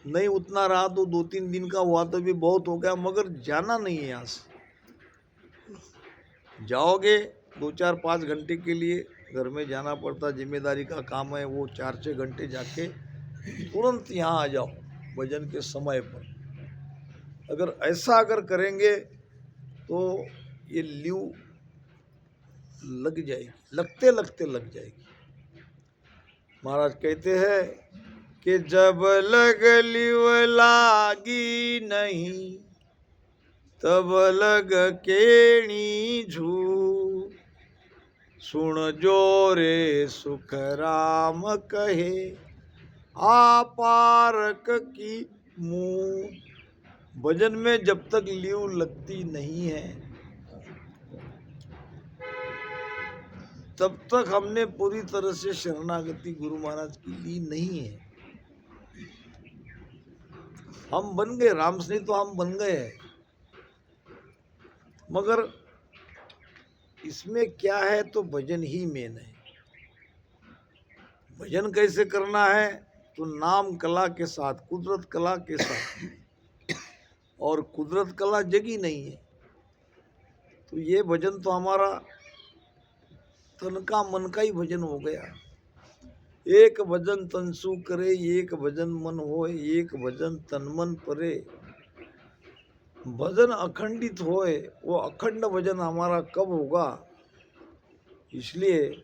नहीं उतना रहा तो 2-3 दिन का हुआ तो भी बहुत हो गया, मगर जाना नहीं है यहाँ से। जाओगे 2-4-5 घंटे के लिए, घर में जाना पड़ता, जिम्मेदारी का काम है, वो 4-6 घंटे जाके तुरंत यहाँ आ जाओ भजन के समय पर। अगर ऐसा अगर करेंगे तो ये लीव लग जाएगी, लगते लगते लग जाएगी। महाराज कहते हैं कि जब लग लीव लागी नहीं, तब लग केणी झू, सुन जो रे सुख राम कहे, आपारक की मुँह। भजन में जब तक लीव लगती नहीं है तब तक हमने पूरी तरह से शरणागति गुरु महाराज की ली नहीं है। हम बन गए राम से, तो हम बन गए हैं, मगर इसमें क्या है तो भजन ही मेन है। भजन कैसे करना है तो नाम कला के साथ, कुदरत कला के साथ, और कुदरत कला जगी नहीं है। तो ये भजन तो हमारा तन का मन का ही भजन हो गया। एक भजन तन सु करे, एक भजन मन होए, एक भजन तन मन परे। भजन अखंडित होए, वो अखंड भजन हमारा कब होगा, इसलिए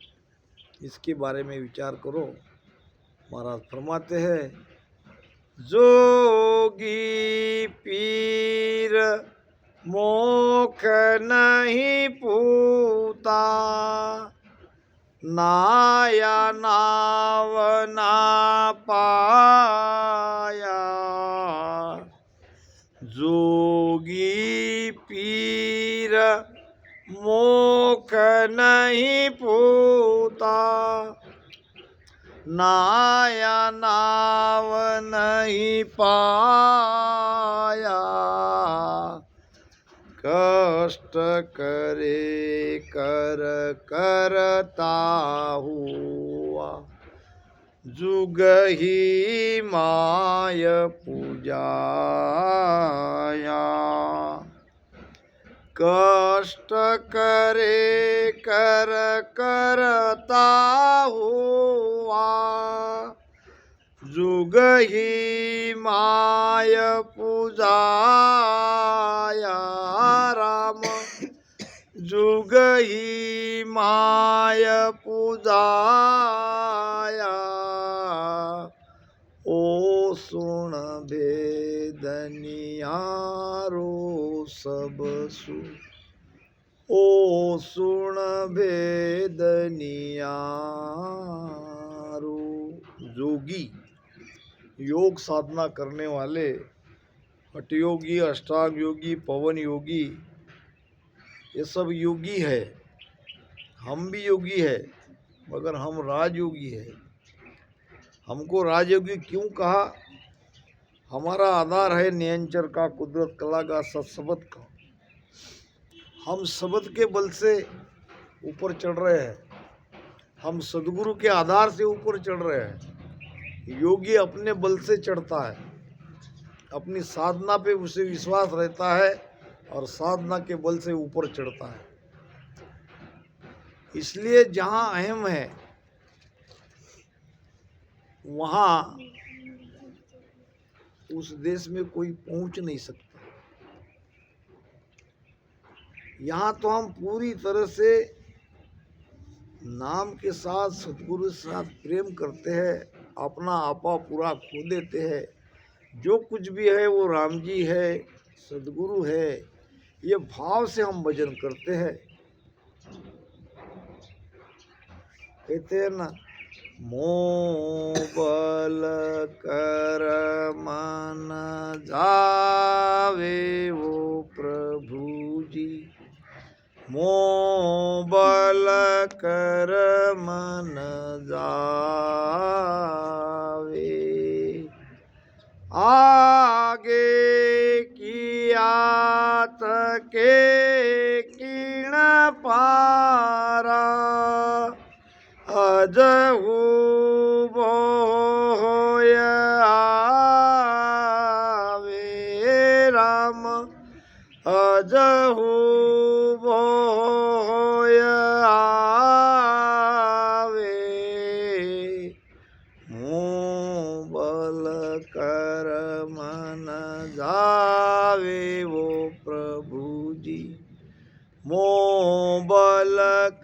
इसके बारे में विचार करो। महाराज फरमाते हैं, जोगी पीर मोख नहीं पूता, नाया नाव ना पाया। जोगी पीर मोख नहीं पूता, नाया नाव नहीं पाया। कष्ट करे कर करता हुआ, जुग ही माय पूजाया। कष्ट करे कर करता हुआ, जुग ही माय पूजाया। राम जुग ही माय पूजाया। ओ सुन भेदनियारो सब सु, ओ सुन भेदनियारो। जोगी, योग साधना करने वाले, हठ योगी, अष्टांग योगी, पवन योगी, ये सब योगी है। हम भी योगी है, मगर हम राजयोगी है। हमको राजयोगी क्यों कहा? हमारा आधार है नियंचर का, कुदरत कला का, सत्सबद का। हम शब्द के बल से ऊपर चढ़ रहे हैं, हम सदगुरु के आधार से ऊपर चढ़ रहे हैं। योगी अपने बल से चढ़ता है, अपनी साधना पे उसे विश्वास रहता है और साधना के बल से ऊपर चढ़ता है। इसलिए जहाँ अहम है वहाँ उस देश में कोई पहुँच नहीं सकता। यहाँ तो हम पूरी तरह से नाम के साथ, सतगुरु के साथ प्रेम करते हैं, अपना आपा पूरा खो देते हैं। जो कुछ भी है वो राम जी है, सदगुरु है, ये भाव से हम भजन करते हैं। कहते हैं ना, मोह बल कर मन जावे वो प्रभु जी, मोह बल कर मन जावे। आगे कियात के किण पारा, अजहू बोय अजहु भोय आवे मुँह बल कर मन जावे वो प्रभु जी मोह बल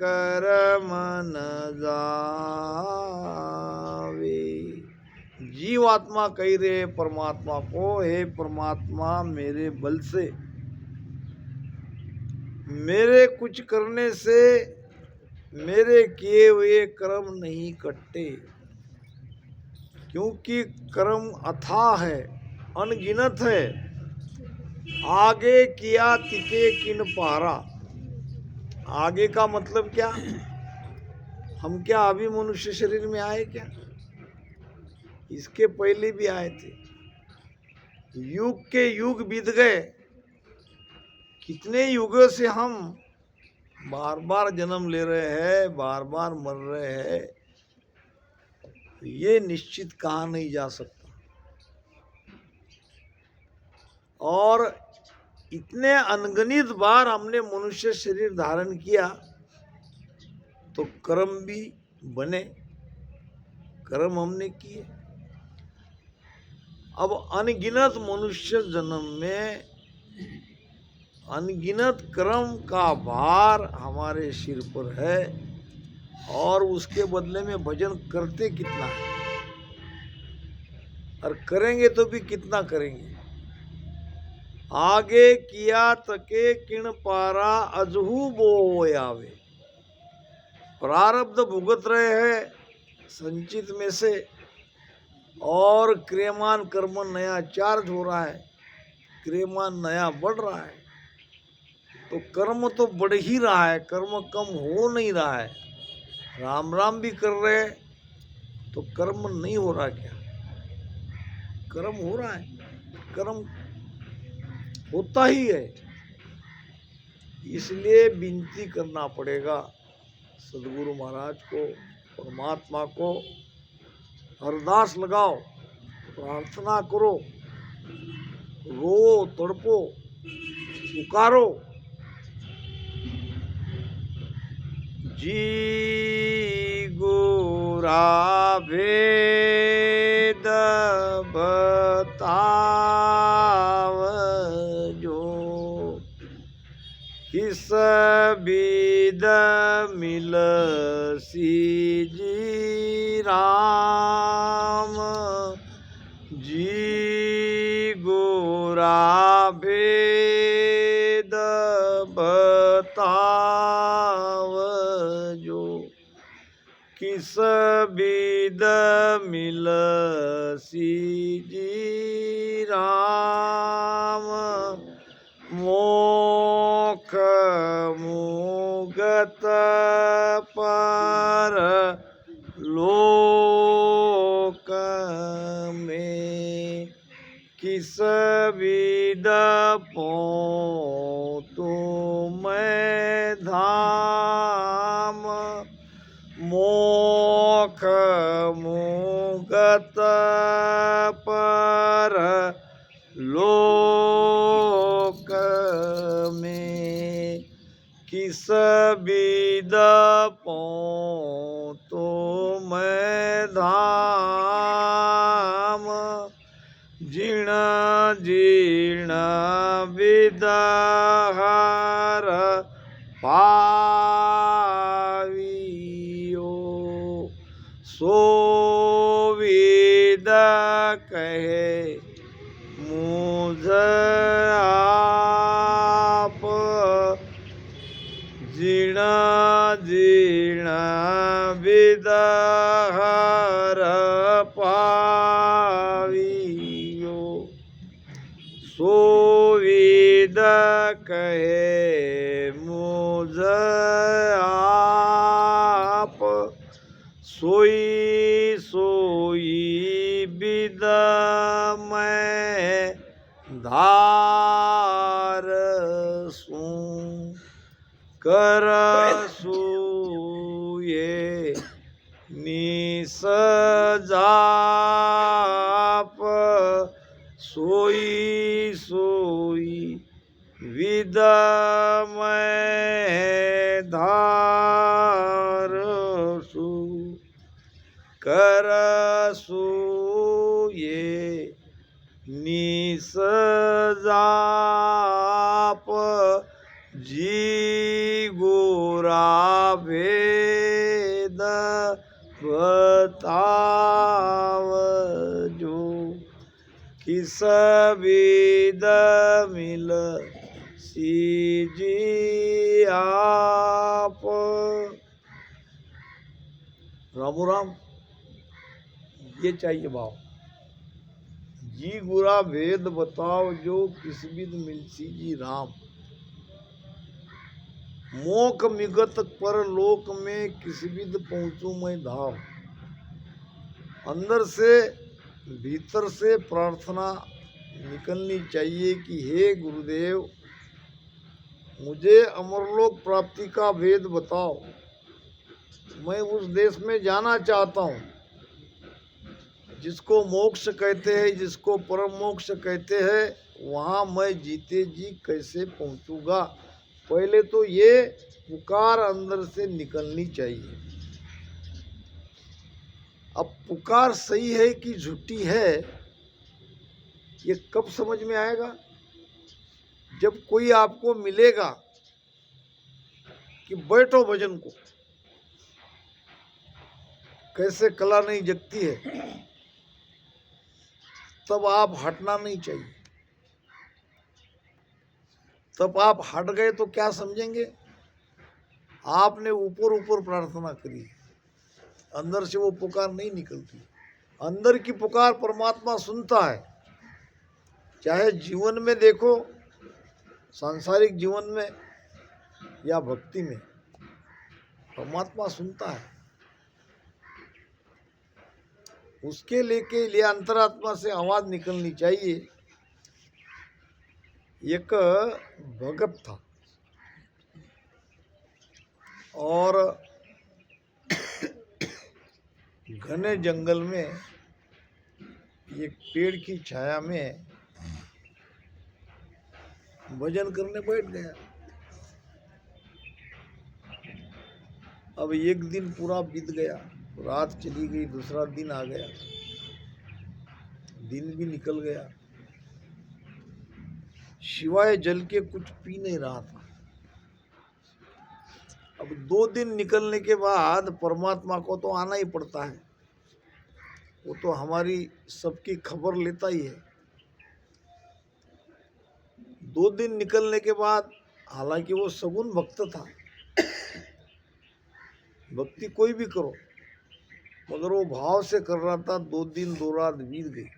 कर मन जावे। जीव आत्मा कह रहे परमात्मा को, हे परमात्मा मेरे बल से, मेरे कुछ करने से मेरे किए हुए कर्म नहीं कटते, क्योंकि कर्म अथाह है, अनगिनत है। आगे किया तिके किन पारा। आगे का मतलब क्या? हम क्या अभी मनुष्य शरीर में आए क्या? इसके पहले भी आए थे। युग के युग बीत गए, कितने युगों से हम बार बार जन्म ले रहे हैं, बार बार मर रहे हैं, ये निश्चित कहा नहीं जा सकता। और इतने अनगिनत बार हमने मनुष्य शरीर धारण किया तो कर्म भी बने, कर्म हमने किए। अब अनगिनत मनुष्य जन्म में अनगिनत कर्म का भार हमारे सिर पर है, और उसके बदले में भजन करते कितना है, और करेंगे तो भी कितना करेंगे। आगे किया तके किण पारा अजहू बो आवे। प्रारब्ध भुगत रहे हैं संचित में से, और क्रियमान कर्म नया चार्ज हो रहा है, क्रियमान नया बढ़ रहा है, तो कर्म तो बढ़ ही रहा है, कर्म कम हो नहीं रहा है। राम राम भी कर रहे हैं तो कर्म नहीं हो रहा क्या? कर्म हो रहा है, कर्म होता ही है। इसलिए विनती करना पड़ेगा सदगुरु महाराज को, परमात्मा को। अरदास लगाओ, प्रार्थना करो, रो तड़पो, पुकारो। जी गुरा भेद बताव जो, किस बिद मिलसी जी राम। जी गुरा भेद बताव जो, किस बिद मिलसी जी राम। मोख मुगत पर लोक में, किस विद पोतु मैं धाम। मोख मुगत पर लोक में, किस विद पोतु मैं धाम। जीर्ण जीर्ण विद हर पावियो, सो विद कहे मुझ आप। जीर्ण जीर्ण विद हर पावियो, सो विद कहे मुझ आप। सोई सोई विद मैं धार सूं, कर सूये निस जाप। सोई सोई विदमय धारसु करसु ये निसजाप जी गोरा भेद बतावजो किस विद मिल सीजी आप। रामू राम, ये चाहिए भाव। जी गुरा भेद बताओ जो किस विद मिलसी जी राम। मोख मिगत पर लोक में किस विद पहुंचूं मैं धाम। अंदर से भीतर से प्रार्थना निकलनी चाहिए कि हे गुरुदेव, मुझे अमरलोक प्राप्ति का भेद बताओ। मैं उस देश में जाना चाहता हूँ जिसको मोक्ष कहते हैं, जिसको परम मोक्ष कहते हैं। वहाँ मैं जीते जी कैसे पहुँचूंगा? पहले तो ये पुकार अंदर से निकलनी चाहिए। अब पुकार सही है कि झूठी है, ये कब समझ में आएगा? जब कोई आपको मिलेगा कि बैठो भजन को, कैसे कला नहीं जगती है, तब आप हटना नहीं चाहिए। तब आप हट गए तो क्या समझेंगे? आपने ऊपर ऊपर प्रार्थना करी, अंदर से वो पुकार नहीं निकलती। अंदर की पुकार परमात्मा सुनता है। चाहे जीवन में देखो, सांसारिक जीवन में या भक्ति में, परमात्मा सुनता है। उसके लिए अंतरात्मा से आवाज निकलनी चाहिए। एक भगत था और घने जंगल में एक पेड़ की छाया में भजन करने बैठ गया। अब एक दिन पूरा बीत गया, रात चली गई, दूसरा दिन आ गया, दिन भी निकल गया, सिवाय जल के कुछ पी नहीं रहा था। अब 2 दिन निकलने के बाद परमात्मा को तो आना ही पड़ता है, वो तो हमारी सबकी खबर लेता ही है। 2 दिन निकलने के बाद, हालांकि वो सगुन भक्त था, भक्ति कोई भी करो, मगर वो भाव से कर रहा था। 2 दिन 2 रात बीत गई।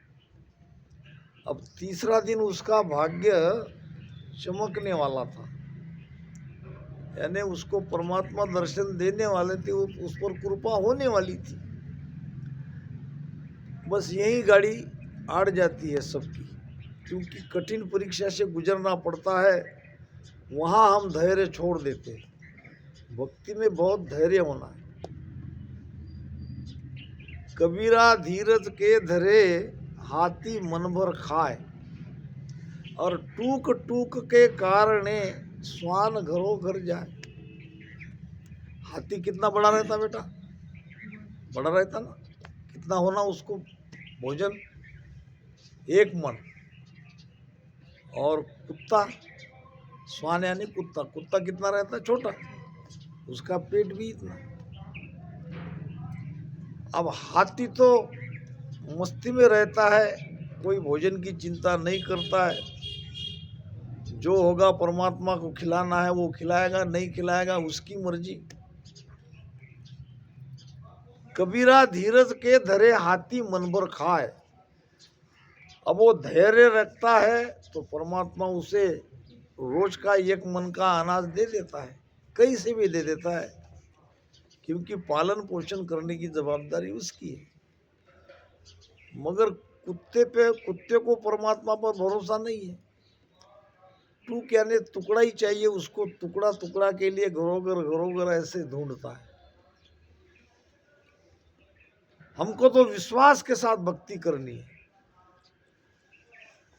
अब तीसरा दिन उसका भाग्य चमकने वाला था, यानी उसको परमात्मा दर्शन देने वाले थे, उस पर कृपा होने वाली थी। बस यही गाड़ी आड़ जाती है सबकी, क्योंकि कठिन परीक्षा से गुजरना पड़ता है। वहाँ हम धैर्य छोड़ देते हैं। भक्ति में बहुत धैर्य होना है। कबीरा धीरज के धरे हाथी मन भर खाए, और टूक टूक के कारणे स्वान घरों घर जाए। हाथी कितना बड़ा रहता बेटा? बड़ा रहता ना? कितना होना उसको भोजन? 1 मन। और कुत्ता, स्वान यानी कुत्ता, कुत्ता कितना रहता? छोटा, उसका पेट भी इतना। अब हाथी तो मस्ती में रहता है, कोई भोजन की चिंता नहीं करता है। जो होगा परमात्मा को खिलाना है वो खिलाएगा, नहीं खिलाएगा उसकी मर्जी। कबीरा धीरज के धरे हाथी मन भर खाए। अब वो धैर्य रखता है तो परमात्मा उसे रोज का 1 मन का अनाज दे देता है, कहीं से भी दे देता है, क्योंकि पालन पोषण करने की जवाबदारी उसकी है। मगर कुत्ते को परमात्मा पर भरोसा नहीं है। टूक यानी टुकड़ा ही चाहिए उसको, टुकड़ा टुकड़ा के लिए घरों घर ऐसे ढूंढता है। हमको तो विश्वास के साथ भक्ति करनी है।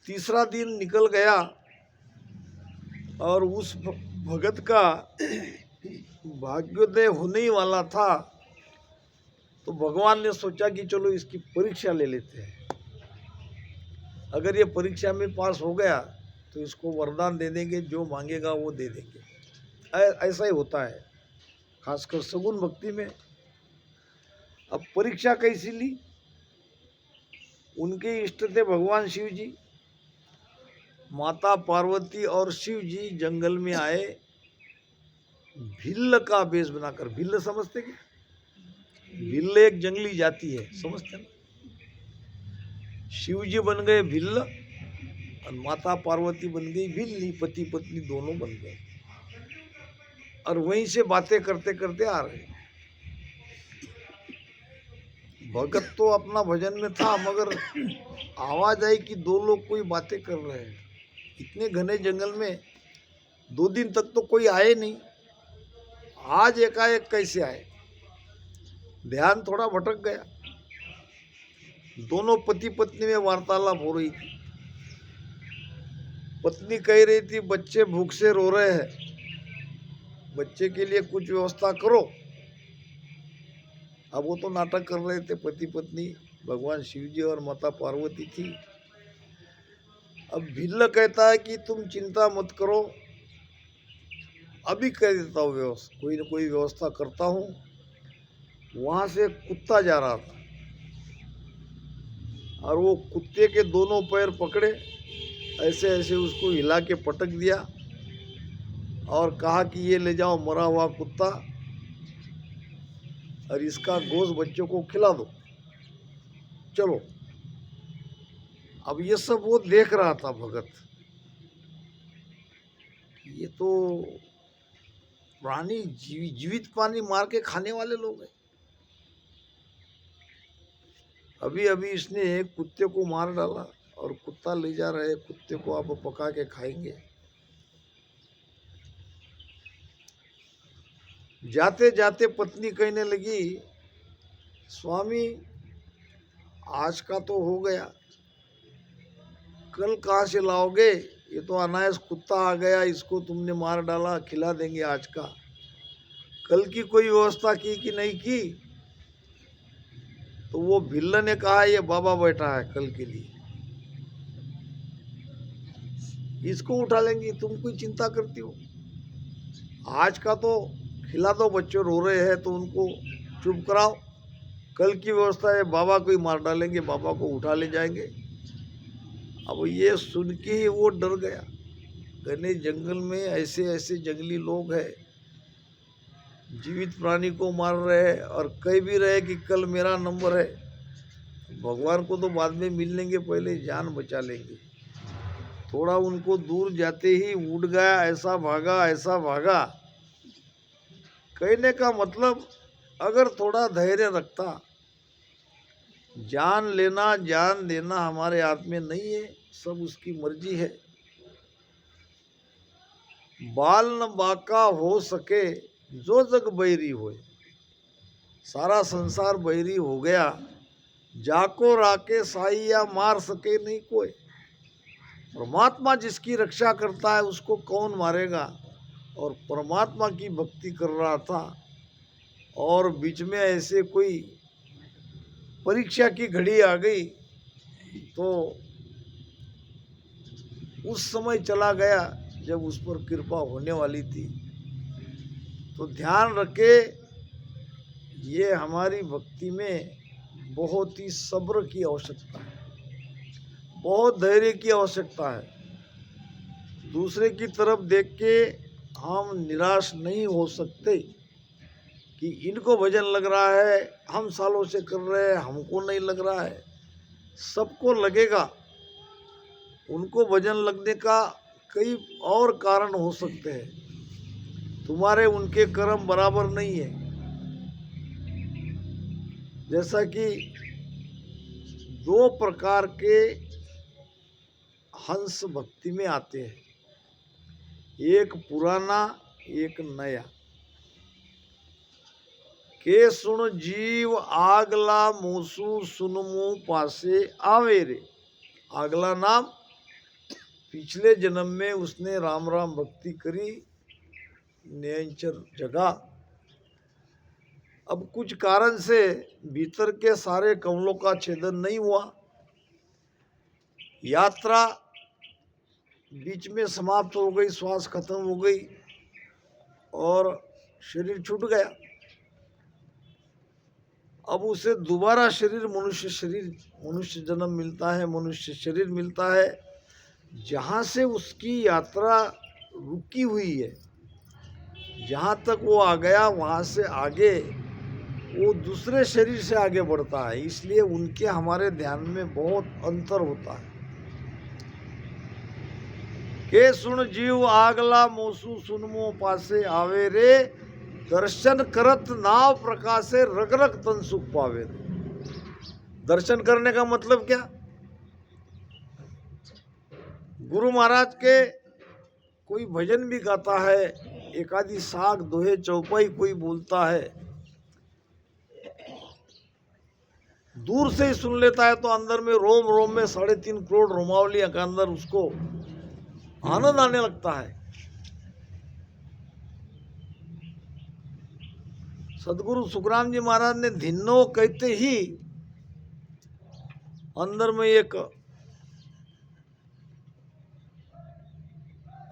तीसरा दिन निकल गया, और उस भगत का भाग्योदय होने ही वाला था, तो भगवान ने सोचा कि चलो इसकी परीक्षा ले लेते हैं। अगर ये परीक्षा में पास हो गया तो इसको वरदान दे देंगे, जो मांगेगा वो दे देंगे। ऐसा ही होता है खासकर सगुन भक्ति में। अब परीक्षा कैसी ली? उनके इष्ट थे भगवान शिव जी। माता पार्वती और शिव जी जंगल में आए भिल्ल का वेश बनाकर। भिल्ल समझते क्या? भिल्ल एक जंगली जाति है, समझते ना? शिव जी बन गए भिल्ल और माता पार्वती बन गई भिल्ली, पति पत्नी दोनों बन गए। और वहीं से बातें करते करते आ रहे। भगत तो अपना भजन में था, मगर आवाज आई कि दो लोग कोई बातें कर रहे हैं। इतने घने जंगल में 2 दिन तक तो कोई आए नहीं, आज एकाएक कैसे आए? ध्यान थोड़ा भटक गया। दोनों पति पत्नी में वार्तालाप हो रही थी। पत्नी कह रही थी बच्चे भूख से रो रहे हैं, बच्चे के लिए कुछ व्यवस्था करो। अब वो तो नाटक कर रहे थे, पति पत्नी भगवान शिव जी और माता पार्वती थी। अब भिल्ल कहता है कि तुम चिंता मत करो, अभी कर देता हूँ व्यवस्था, कोई न कोई व्यवस्था करता हूँ। वहां से कुत्ता जा रहा था और वो कुत्ते के दोनों पैर पकड़े, ऐसे ऐसे उसको हिला के पटक दिया और कहा कि ये ले जाओ मरा हुआ कुत्ता और इसका गोश्त बच्चों को खिला दो, चलो। अब ये सब वो देख रहा था भगत। ये तो प्राणी जीवित प्राणी मार के खाने वाले लोग हैं। अभी अभी इसने कुत्ते को मार डाला और कुत्ता ले जा रहे, कुत्ते को आप पका के खाएंगे। जाते जाते पत्नी कहने लगी स्वामी आज का तो हो गया, कल कहाँ से लाओगे? ये तो अनायास कुत्ता आ गया, इसको तुमने मार डाला, खिला देंगे आज का। कल की कोई व्यवस्था की कि नहीं की? तो वो भिल्ल ने कहा ये बाबा बैठा है कल के लिए, इसको उठा लेंगे, तुम कोई चिंता करती हो? आज का तो खिला दो, बच्चे रो रहे हैं तो उनको चुप कराओ, कल की व्यवस्था है बाबा को ही मार डालेंगे, बाबा को उठा ले जाएंगे। अब ये सुन के ही वो डर गया। घने जंगल में ऐसे ऐसे जंगली लोग हैं, जीवित प्राणी को मार रहे हैं और कह भी रहे कि कल मेरा नंबर है। भगवान को तो बाद में मिल लेंगे, पहले जान बचा लेंगे। थोड़ा उनको दूर जाते ही उड़ गया, ऐसा भागा ऐसा भागा। कहने का मतलब अगर थोड़ा धैर्य रखता, जान लेना जान देना हमारे हाथ में नहीं है, सब उसकी मर्जी है। बाल न बाका हो सके जो जग बैरी होए। सारा संसार बैरी हो गया, जाको राके साइया मार सके नहीं कोई। परमात्मा जिसकी रक्षा करता है उसको कौन मारेगा? और परमात्मा की भक्ति कर रहा था और बीच में ऐसे कोई परीक्षा की घड़ी आ गई तो उस समय चला गया जब उस पर कृपा होने वाली थी। तो ध्यान रखे, ये हमारी भक्ति में बहुत ही सब्र की आवश्यकता है, बहुत धैर्य की आवश्यकता है। दूसरे की तरफ देख के हम निराश नहीं हो सकते कि इनको भजन लग रहा है, हम सालों से कर रहे हैं, हमको नहीं लग रहा है। सबको लगेगा। उनको भजन लगने का कई और कारण हो सकते हैं, तुम्हारे उनके कर्म बराबर नहीं है। जैसा कि 2 प्रकार के हंस भक्ति में आते हैं, एक पुराना एक नया। के सुन जीव आगला मूसू सुनमु पासे आवे रे। आगला नाम पिछले जन्म में उसने राम राम भक्ति करी, नयनचर जगा। अब कुछ कारण से भीतर के सारे कमलों का छेदन नहीं हुआ, यात्रा बीच में समाप्त हो गई, श्वास खत्म हो गई और शरीर छूट गया। अब उसे दोबारा मनुष्य जन्म मिलता है, मनुष्य शरीर मिलता है, जहाँ से उसकी यात्रा रुकी हुई है। जहाँ तक वो आ गया वहाँ से आगे वो दूसरे शरीर से आगे बढ़ता है। इसलिए उनके हमारे ध्यान में बहुत अंतर होता है। के सुन जीव आगला मोसू सुनमो पासे आवे रे, दर्शन करत नाव प्रकाशे रग रग तन सुख पावे रे। दर्शन करने का मतलब क्या? गुरु महाराज के कोई भजन भी गाता है, एक आधी साग दोहे चौपाई कोई बोलता है, दूर से ही सुन लेता है तो अंदर में रोम रोम में 3.5 करोड़ रोमावलियों के अंदर उसको आनंद आने लगता है। सदगुरु सुखराम जी महाराज ने धिन्नो कहते ही अंदर में एक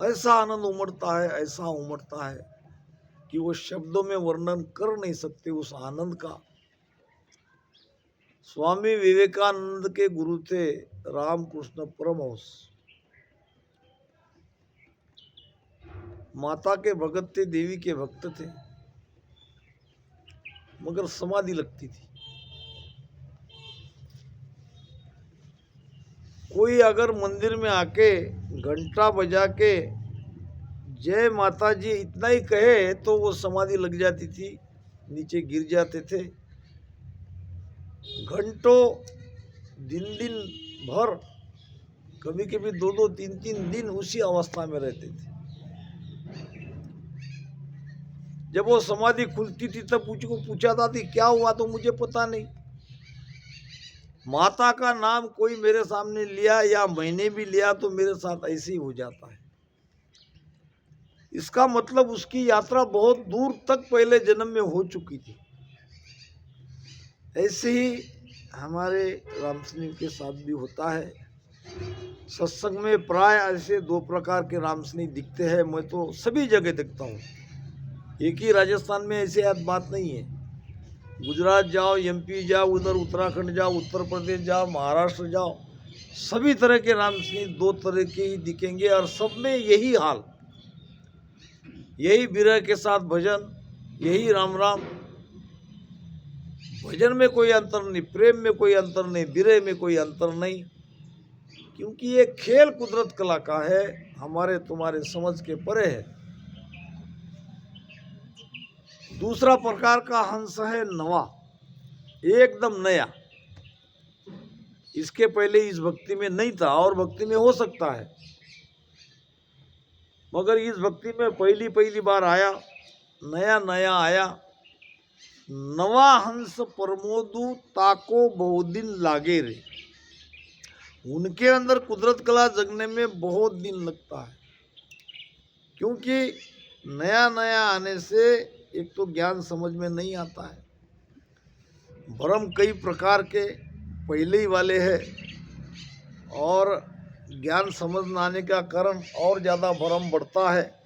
ऐसा आनंद उमड़ता है, ऐसा उमड़ता है कि वो शब्दों में वर्णन कर नहीं सकते उस आनंद का। स्वामी विवेकानंद के गुरु थे रामकृष्ण परमहंस। माता के भगत थे, देवी के भक्त थे, मगर समाधि लगती थी। कोई अगर मंदिर में आके घंटा बजा के जय माता जी इतना ही कहे तो वो समाधि लग जाती थी, नीचे गिर जाते थे। घंटों दिन भर, कभी कभी 2-2, 3-3 दिन उसी अवस्था में रहते थे। जब वो समाधि खुलती थी तब मुझको पूछा था कि क्या हुआ, तो मुझे पता नहीं। माता का नाम कोई मेरे सामने लिया या मैंने भी लिया तो मेरे साथ ऐसे ही हो जाता है। इसका मतलब उसकी यात्रा बहुत दूर तक पहले जन्म में हो चुकी थी। ऐसे ही हमारे रामसनी के साथ भी होता है। सत्संग में प्राय ऐसे 2 प्रकार के रामसनी दिखते हैं। मैं तो सभी जगह देखता हूँ, एक ही राजस्थान में ऐसे बात नहीं है। गुजरात जाओ, एमपी जाओ, उधर उत्तराखंड जाओ, उत्तर प्रदेश जाओ, महाराष्ट्र जाओ, सभी तरह के रामसनी 2 तरह के ही दिखेंगे और सब में यही हाल, यही विरह के साथ भजन, यही राम राम। भजन में कोई अंतर नहीं, प्रेम में कोई अंतर नहीं, विरह में कोई अंतर नहीं, क्योंकि ये खेल कुदरत कला का है, हमारे तुम्हारे समझ के परे है। दूसरा प्रकार का हंस है नवा, एकदम नया। इसके पहले इस भक्ति में नहीं था और भक्ति में हो सकता है, मगर इस भक्ति में पहली बार आया, नया नया आया। नवा हंस प्रमोदु ताको बहुदिन लागे रे। उनके अंदर कुदरत कला जगने में बहुत दिन लगता है, क्योंकि नया नया आने से एक तो ज्ञान समझ में नहीं आता है। भ्रम कई प्रकार के पहले ही वाले हैं और ज्ञान समझ न आने का कारण और ज़्यादा भ्रम बढ़ता है।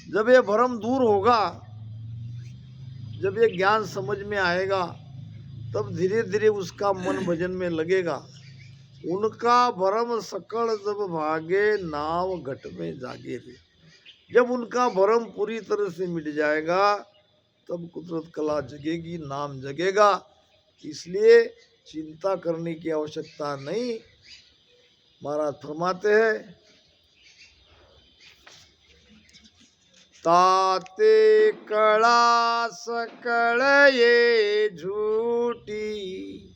जब ये भ्रम दूर होगा, जब ये ज्ञान समझ में आएगा, तब धीरे धीरे उसका मन भजन में लगेगा। उनका भ्रम सकल जब भागे, नाव घट में जागे रे। जब उनका भ्रम पूरी तरह से मिट जाएगा तब कुदरत कला जगेगी, नाम जगेगा। इसलिए चिंता करने की आवश्यकता नहीं। महाराज फरमाते हैं, ताते कला सकल ये झूठी,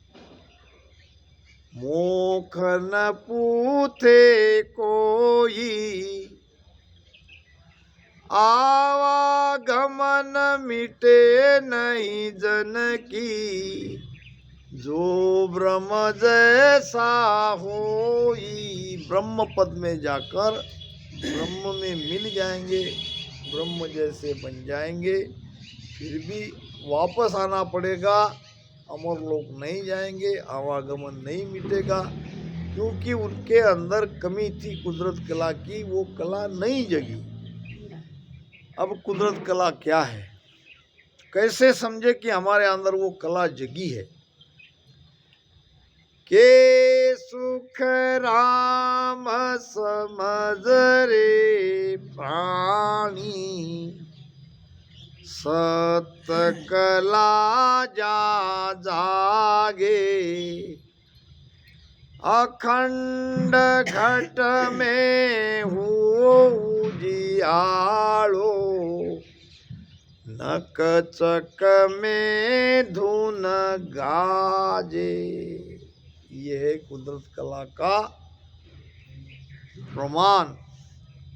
मोख न पूथे कोई, आवागमन मिटे नहीं जन की, जो ब्रह्म जैसा होई, ब्रह्म पद में जाकर ब्रह्म में मिल जाएंगे, ब्रह्म जैसे बन जाएंगे। फिर भी वापस आना पड़ेगा, अमर लोक नहीं जाएंगे, आवागमन नहीं मिटेगा, क्योंकि उनके अंदर कमी थी कुदरत कला की, वो कला नहीं जगी। अब कुदरत कला क्या है, कैसे समझे कि हमारे अंदर वो कला जगी है। के सुख राम समझ रे प्राणी, सत कला जा जागे, अखंड घट में हुओ उजियालो, नक चक में धुन गाजे। ये है कुदरत कला का प्रमाण।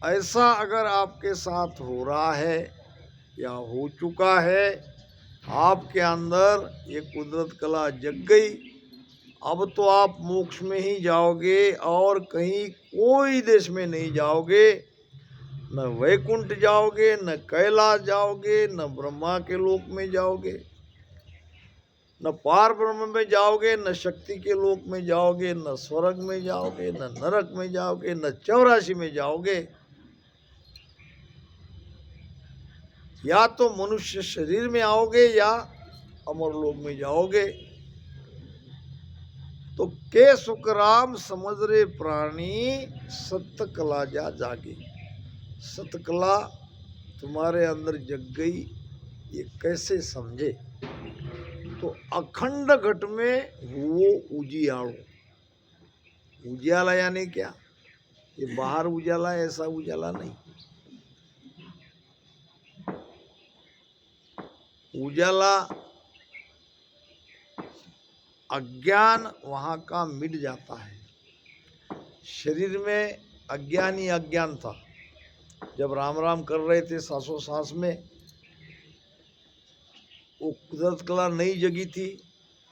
ऐसा अगर आपके साथ हो रहा है या हो चुका है, आपके अंदर ये कुदरत कला जग गई, अब तो आप मोक्ष में ही जाओगे और कहीं कोई देश में नहीं जाओगे। न वैकुंठ जाओगे, न कैलाश जाओगे, न ब्रह्मा के लोक में जाओगे, न पार ब्रह्म में जाओगे, न शक्ति के लोक में जाओगे, न स्वर्ग में जाओगे, न नरक में जाओगे, न 84 में जाओगे। या तो मनुष्य शरीर में आओगे या अमर लोक में जाओगे। तो के सुखराम समझ रे प्राणी, सत्य कला जा जागे। सत्य कला तुम्हारे अंदर जग गई, ये कैसे समझे। तो अखंड घट में वो उजियालो, उजियाला यानी क्या, ये बाहर उजाला ऐसा उजाला नहीं। उजाला अज्ञान वहाँ का मिट जाता है। शरीर में अज्ञान ही अज्ञान था। जब राम राम कर रहे थे सांसों सांस में, वो कुदरत कला नहीं जगी थी,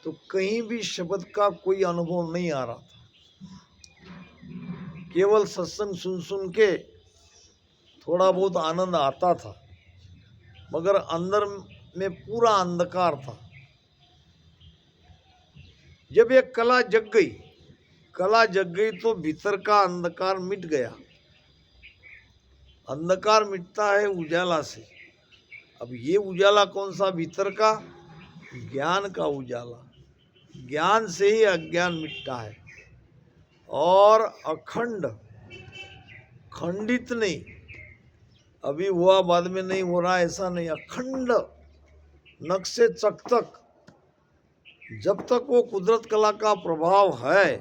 तो कहीं भी शब्द का कोई अनुभव नहीं आ रहा था। केवल सत्संग सुन सुन के थोड़ा बहुत आनंद आता था, मगर अंदर में पूरा अंधकार था। जब ये कला जग गई, कला जग गई तो भीतर का अंधकार मिट गया। अंधकार मिटता है उजाला से। अब ये उजाला कौन सा, भीतर का ज्ञान का उजाला। ज्ञान से ही अज्ञान मिटता है। और अखंड, खंडित नहीं, अभी हुआ बाद में नहीं हो रहा ऐसा नहीं, अखंड नक्शे चक तक, जब तक वो कुदरत कला का प्रभाव है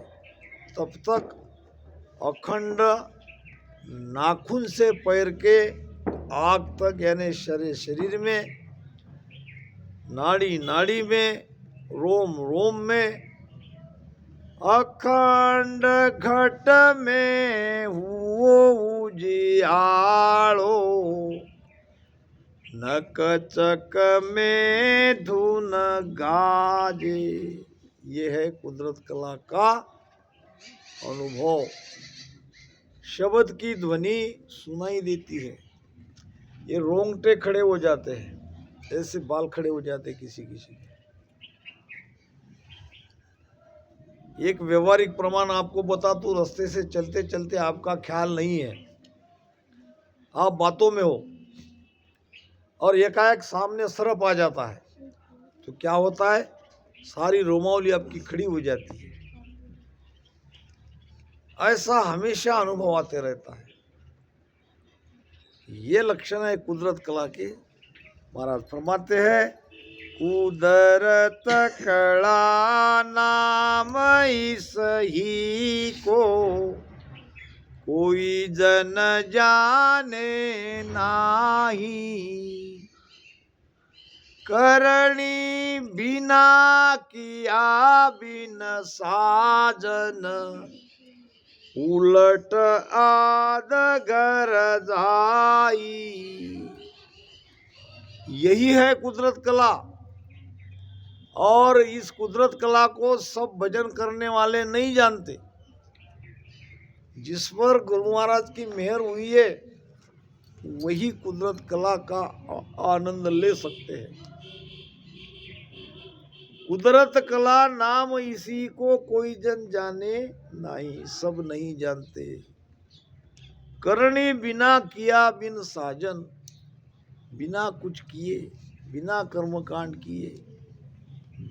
तब तक अखंड, नाखून से पैर के आग तक, यानी शरीर में, नाड़ी नाड़ी में, रोम रोम में, अखंड घट में हुओ उजियालो, नक चक में धुन गाजे। ये है कुदरत कला का अनुभव। शब्द की ध्वनि सुनाई देती है, ये रोंगटे खड़े हो जाते हैं, ऐसे बाल खड़े हो जाते हैं किसी किसी के। एक व्यवहारिक प्रमाण आपको बता दूं, रास्ते से चलते चलते आपका ख्याल नहीं है, आप बातों में हो और एकाएक सामने सर्प आ जाता है, तो क्या होता है, सारी रोमावली आपकी खड़ी हो जाती है। ऐसा हमेशा अनुभव आते रहता है। ये लक्षण है कुदरत कला के। महाराज फरमाते हैं, कुदरत कला नाम इस ही को, कोई जन जाने नाही, करणी बिना किया बिन साजन, उलट आदगर जाई। यही है कुदरत कला। और इस कुदरत कला को सब भजन करने वाले नहीं जानते। जिस पर गुरु महाराज की मेहर हुई है वही कुदरत कला का आनंद ले सकते हैं। कुदरत कला नाम इसी को कोई जन जाने नहीं, सब नहीं जानते। करनी बिना किया बिन साजन, बिना कुछ किए, बिना कर्मकांड किए,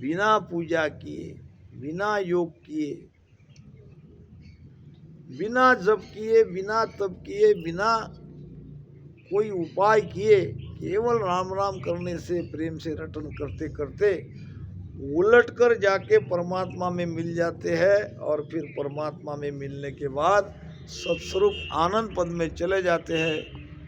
बिना पूजा किए, बिना योग किए, बिना जप किए, बिना तप किए, बिना कोई उपाय किए, केवल राम राम करने से, प्रेम से रटन करते करते उलट कर जाके परमात्मा में मिल जाते हैं। और फिर परमात्मा में मिलने के बाद सत्स्वरूप आनंद पद में चले जाते हैं।